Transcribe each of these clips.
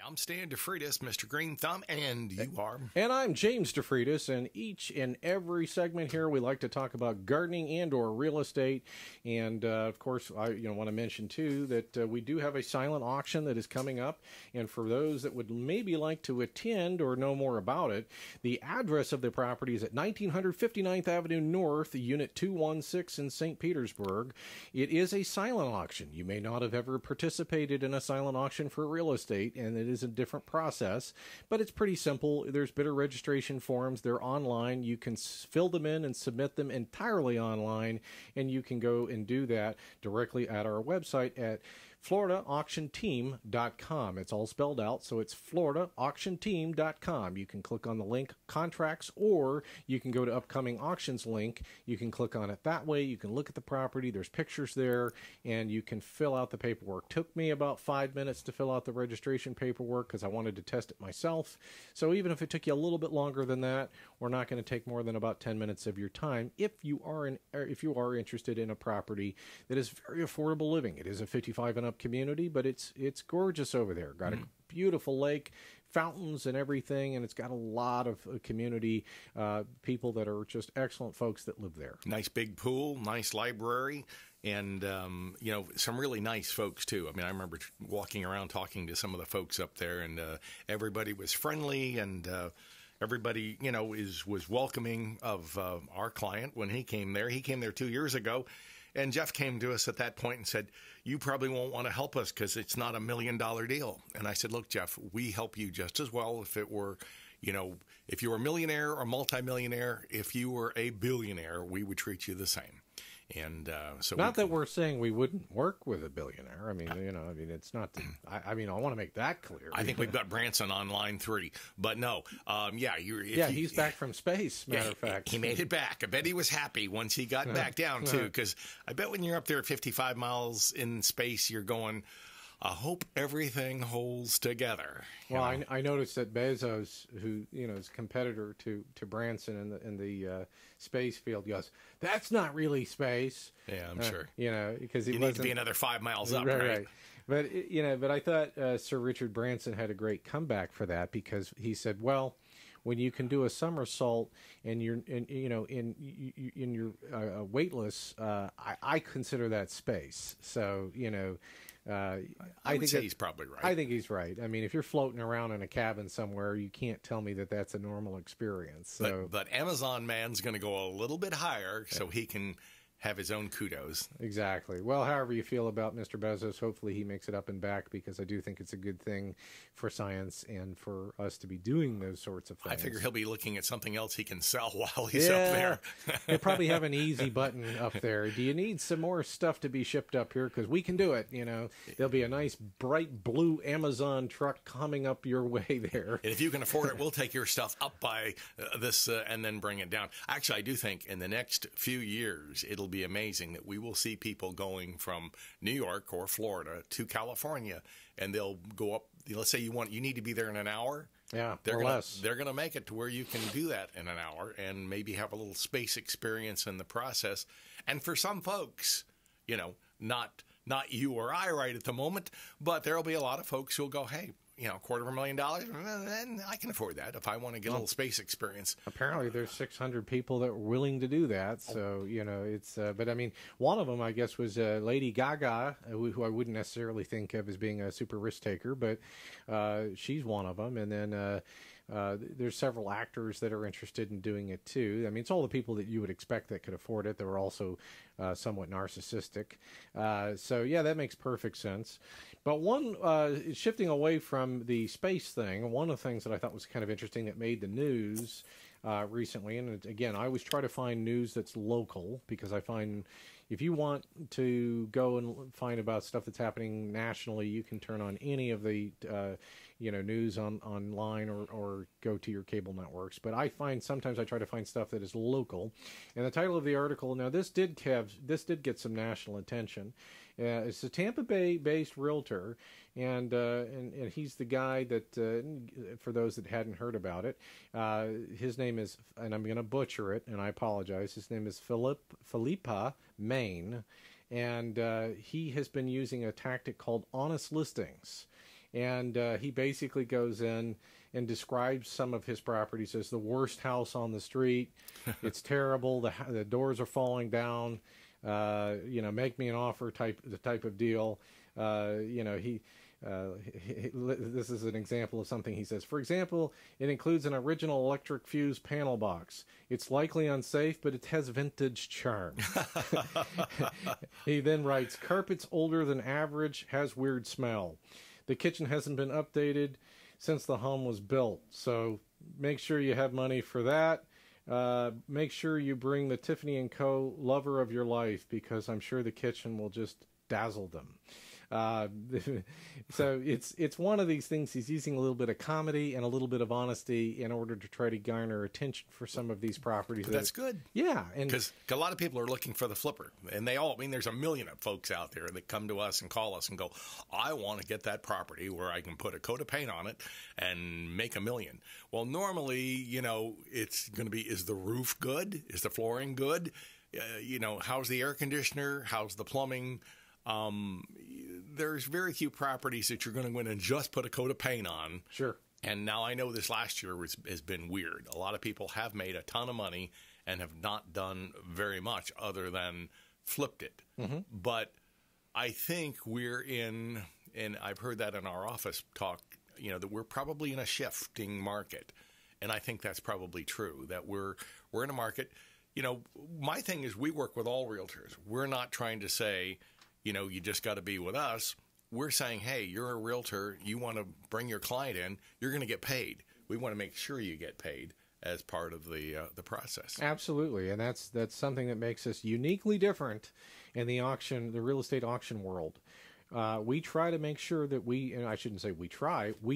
I'm Stan DeFreitas, Mr. Greenthumb, and you are? And I'm James DeFreitas, and each and every segment here we like to talk about gardening and or real estate. And, of course, I want to mention, too, that we do have a silent auction that is coming up. And for those that would maybe like to attend or know more about it, the address of the property is at 1900 59th Avenue North, Unit 216 in St. Petersburg. It is a silent auction. You may not have ever participated in a silent auction for real estate, and it is a different process, but it's pretty simple. There's bidder registration forms. They're online. You can fill them in and submit them entirely online, and you can go and do that directly at our website at floridaauctionteam.com. It's all spelled out, so it's floridaauctionteam.com. You can click on the link contracts, or you can go to upcoming auctions link. You can click on it that way. You can look at the property. There's pictures there, and you can fill out the paperwork. Took me about 5 minutes to fill out the registration paperwork because I wanted to test it myself. So even if it took you a little bit longer than that, we're not going to take more than about 10 minutes of your time if you are interested in a property that is very affordable living. It is a 55 and up community, but it's gorgeous over there. Got a beautiful lake, fountains and everything, and it's got a lot of community people that are just excellent folks that live there. Nice big pool, nice library, and some really nice folks too. I mean, I remember walking around talking to some of the folks up there, and everybody was friendly, and everybody was welcoming of our client when he came there. He came there 2 years ago. And Jeff came to us at that point and said, you probably won't want to help us because it's not $1 million deal. And I said, look, Jeff, we help you just as well if it were, if you were a millionaire or multimillionaire, if you were a billionaire, we would treat you the same. And so not that we're saying we wouldn't work with a billionaire. I mean, it's not. I want to make that clear. I think we've got Branson on line 3, but no, he's back from space. Matter of fact, he made it back. I bet he was happy once he got back down too, because I bet when you're up there at 55 miles in space, you're going, I hope everything holds together. Well, I noticed that Bezos, who is a competitor to Branson in the space field, goes, "That's not really space." Yeah, I'm sure. Because he need to be another 5 miles up, right? But but I thought Sir Richard Branson had a great comeback for that, because he said, "Well, when you can do a somersault and you're weightless, I consider that space." So I think he's probably right. I think he's right. I mean, if you're floating around in a cabin somewhere, you can't tell me that that's a normal experience. So, but Amazon man's going to go a little bit higher so he can have his own kudos. Exactly. Well, however you feel about Mr. Bezos, hopefully he makes it up and back, because I do think it's a good thing for science and for us to be doing those sorts of things. I figure he'll be looking at something else he can sell while he's up there. He'll probably have an easy button up there. Do you need some more stuff to be shipped up here? Because we can do it. There'll be a nice bright blue Amazon truck coming up your way there. And if you can afford it, we'll take your stuff up by this and then bring it down. Actually, I do think in the next few years, it'll be amazing that we will see people going from New York or Florida to California, and they'll go up. Let's say you need to be there in an hour. Yeah, they're less. gonna make it to where you can do that in an hour and maybe have a little space experience in the process. And for some folks, not you or I right at the moment, but there'll be a lot of folks who'll go, hey, $250,000, then I can afford that if I want to get a little space experience. Apparently, there's 600 people that were willing to do that. So, it's, but I mean, one of them, I guess, was Lady Gaga, who I wouldn't necessarily think of as being a super risk taker, but she's one of them. And then there's several actors that are interested in doing it too. I mean, it's all the people that you would expect that could afford it. They were also somewhat narcissistic. So yeah, that makes perfect sense. But shifting away from the space thing, one of the things that I thought was kind of interesting that made the news recently, and again, I always try to find news that's local, because I find if you want to go and find about stuff that's happening nationally, you can turn on any of the news online or go to your cable networks. But sometimes I try to find stuff that is local. And the title of the article, now this did get some national attention. It's a Tampa Bay-based realtor, and he's the guy that, for those that hadn't heard about it, his name is, and I'm going to butcher it, and I apologize, his name is Philippa Main, and he has been using a tactic called honest listings. And he basically goes in and describes some of his properties as the worst house on the street. It's terrible. The doors are falling down. Make me an offer the type of deal. This is an example of something he says. For example, it includes an original electric fuse panel box. It's likely unsafe, but it has vintage charm. He then writes, carpet's older than average, has weird smell. The kitchen hasn't been updated since the home was built. So make sure you have money for that. Make sure you bring the Tiffany & Co. lover of your life, because I'm sure the kitchen will just dazzle them. So it's one of these things. He's using a little bit of comedy and a little bit of honesty in order to try to garner attention for some of these properties. That's good. Yeah. Because a lot of people are looking for the flipper, and there's a million of folks out there that come to us and call us and go, I want to get that property where I can put a coat of paint on it and make $1 million. Well, normally, it's going to be, is the roof good? Is the flooring good? How's the air conditioner? How's the plumbing? There's very few properties that you're going to go in and just put a coat of paint on. Sure. And now I know this last year has been weird. A lot of people have made a ton of money and have not done very much other than flipped it. Mm-hmm. But I think we're in, and I've heard that in our office talk, that we're probably in a shifting market. And I think that's probably true, that we're in a market. My thing is, we work with all realtors. We're not trying to say, you just got to be with us. We're saying, hey, you're a realtor. You want to bring your client in. You're going to get paid. We want to make sure you get paid as part of the process. Absolutely, and that's something that makes us uniquely different in the real estate auction world. We try to make sure that and I shouldn't say we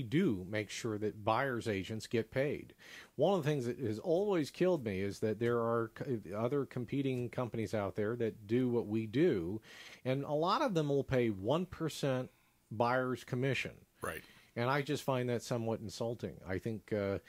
do make sure that buyers agents get paid. One of the things that has always killed me is that there are other competing companies out there that do what we do, and a lot of them will pay 1% buyer's commission. Right. And I just find that somewhat insulting. I think, what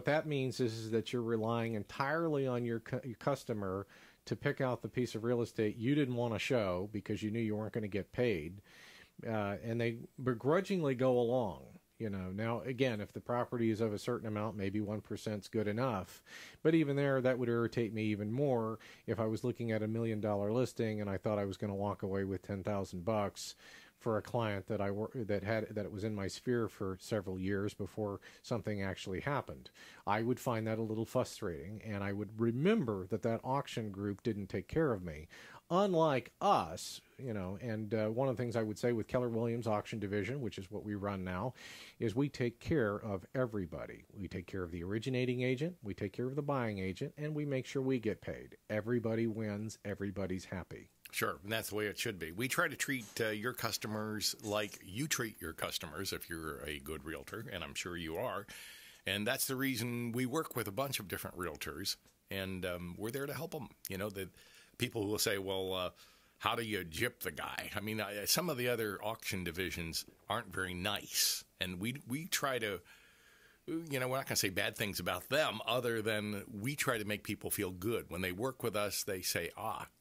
that means is that you're relying entirely on your customer to pick out the piece of real estate you didn't want to show because you knew you weren't going to get paid, and they begrudgingly go along. Now again, if the property is of a certain amount, maybe 1% is good enough, but even there, that would irritate me even more if I was looking at $1 million listing and I thought I was going to walk away with $10,000 for a client that it was in my sphere for several years before something actually happened. I would find that a little frustrating, and I would remember that auction group didn't take care of me. Unlike us, and one of the things I would say with Keller Williams Auction Division, which is what we run now, is we take care of everybody. We take care of the originating agent, we take care of the buying agent, and we make sure we get paid. Everybody wins, everybody's happy. Sure, and that's the way it should be. We try to treat your customers like you treat your customers if you're a good realtor, and I'm sure you are. And that's the reason we work with a bunch of different realtors, and we're there to help them. The people who will say, well, how do you gyp the guy? I mean, some of the other auction divisions aren't very nice, and we try to, we're not going to say bad things about them other than we try to make people feel good. When they work with us, they say,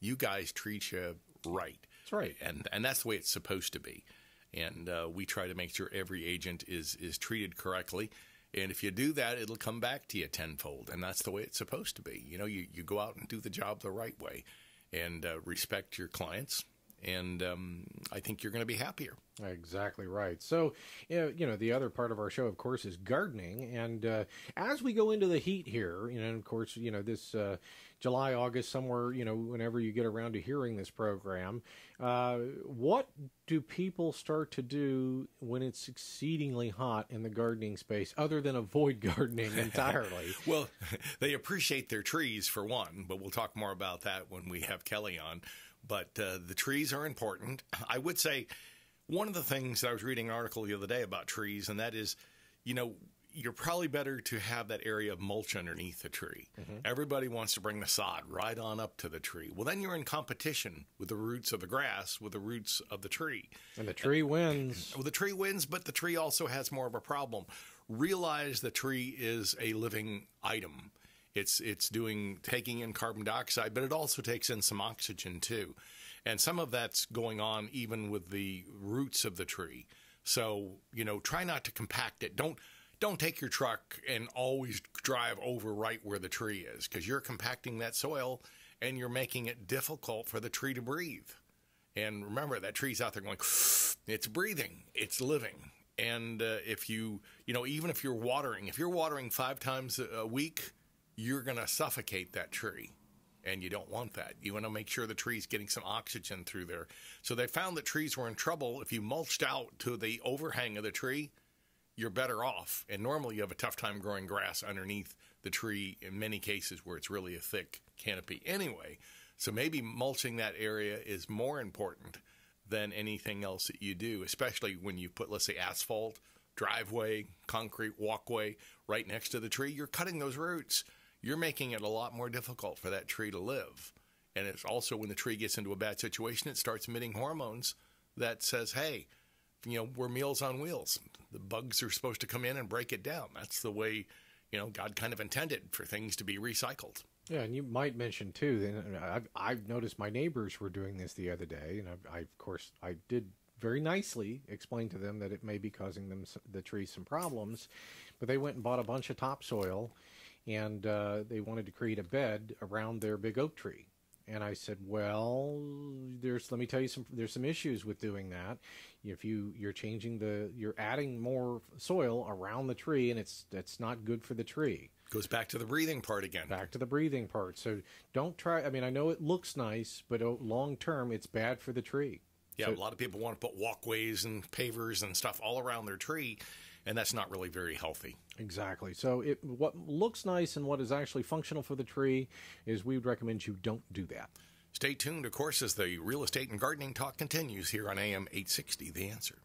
you guys treat you right. That's right. And that's the way it's supposed to be. And we try to make sure every agent is treated correctly. And if you do that, it'll come back to you tenfold. And that's the way it's supposed to be. You go out and do the job the right way and respect your clients. And I think you're going to be happier. Exactly right. So, the other part of our show, of course, is gardening. And as we go into the heat here, of course, this July, August, somewhere, whenever you get around to hearing this program, what do people start to do when it's exceedingly hot in the gardening space, other than avoid gardening entirely? Well, they appreciate their trees, for one, but we'll talk more about that when we have Kelly on. But the trees are important. I would say one of the things, I was reading an article the other day about trees, and that is, you're probably better to have that area of mulch underneath the tree. Mm-hmm. Everybody wants to bring the sod right on up to the tree. Well, then you're in competition with the roots of the grass, with the roots of the tree. And the tree wins. Well, the tree wins, but the tree also has more of a problem. Realize the tree is a living item. It's taking in carbon dioxide, but it also takes in some oxygen too. And some of that's going on even with the roots of the tree. So, try not to compact it. Don't take your truck and always drive over right where the tree is, because you're compacting that soil and you're making it difficult for the tree to breathe. And remember, that tree's out there going, it's breathing, it's living. And if even if you're watering 5 times a week, you're going to suffocate that tree. And you don't want that. You want to make sure the tree's getting some oxygen through there. So they found that trees were in trouble. If you mulched out to the overhang of the tree, you're better off. And normally you have a tough time growing grass underneath the tree in many cases where it's really a thick canopy anyway. So maybe mulching that area is more important than anything else that you do, especially when you put, let's say, asphalt, driveway, concrete walkway right next to the tree. You're cutting those roots. You're making it a lot more difficult for that tree to live. And it's also when the tree gets into a bad situation, it starts emitting hormones that says, hey, we're Meals on Wheels. The bugs are supposed to come in and break it down. That's the way, God kind of intended for things to be recycled. Yeah, and you might mention, too, I've noticed my neighbors were doing this the other day, and of course, I did very nicely explain to them that it may be causing the trees some problems, but they went and bought a bunch of topsoil, and they wanted to create a bed around their big oak tree. And I said, well, let me tell you there's some issues with doing that. If you're adding more soil around the tree, and that's not good for the tree. Goes back to the breathing part again. Back to the breathing part. So don't try. I mean, I know it looks nice, but long term, it's bad for the tree. Yeah, so, a lot of people want to put walkways and pavers and stuff all around their tree, and that's not really very healthy. Exactly. So what looks nice and what is actually functional for the tree is we would recommend you don't do that. Stay tuned, of course, as the real estate and gardening talk continues here on AM 860, The Answer.